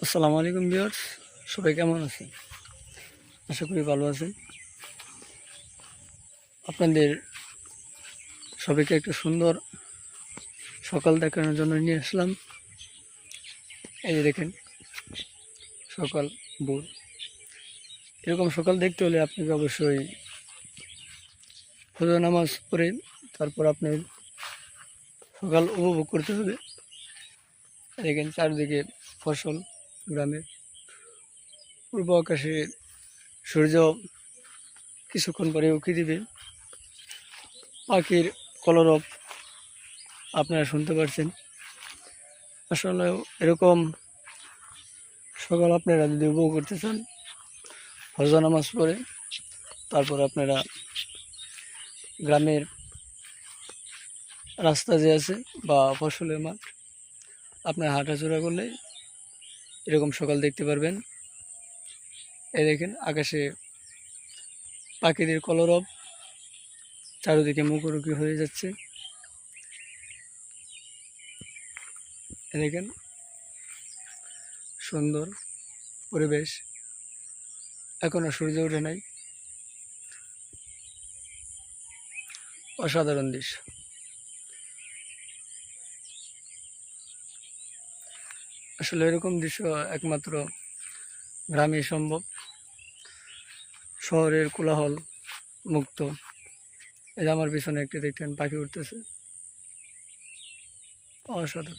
আসসালামু আলাইকুম ভিউয়ার্স, সবাই কেমন আছেন? আশা করি ভালো আছেন। আপনাদের সবাইকে একটা সুন্দর সকাল দেখানোর জন্য নিয়ে আসলাম। এই যে দেখেন, সকাল ভোর। এরকম সকাল দেখতে হলে আপনাকে অবশ্যই ফজর নামাজ পড়ে তারপর আপনার সকাল উপভোগ করতে হবে। দেখেন চারদিকে ফসল, গ্রামের পূর্ব আকাশে সূর্য কিছুক্ষণ পরে উঁকি দিবে। পাখির কলরব আপনারা শুনতে পাচ্ছেন। আসলে এরকম সকাল আপনারা যদি উপভোগ করতে চান, ফজর নামাজ পড়ে তারপর আপনারা গ্রামের রাস্তা যে আছে বা ফসলের মাঠ, আপনারা হাঁটাচলা করলে এরকম সকাল দেখতে পারবেন। এই দেখেন আকাশে পাখিদের কলরব, চারিদিকে মুখোমুখি হয়ে যাচ্ছে। দেখেন সুন্দর পরিবেশ, এখনো সূর্য ওঠে নাই। অসাধারণ দৃশ্য। আসলে এরকম দৃশ্য একমাত্র গ্রামে সম্ভব। শহরের কোলাহল মুক্ত। এই যে আমার পিছনে একটি দেখতেন পাখি উঠতেছে, অসাধারণ।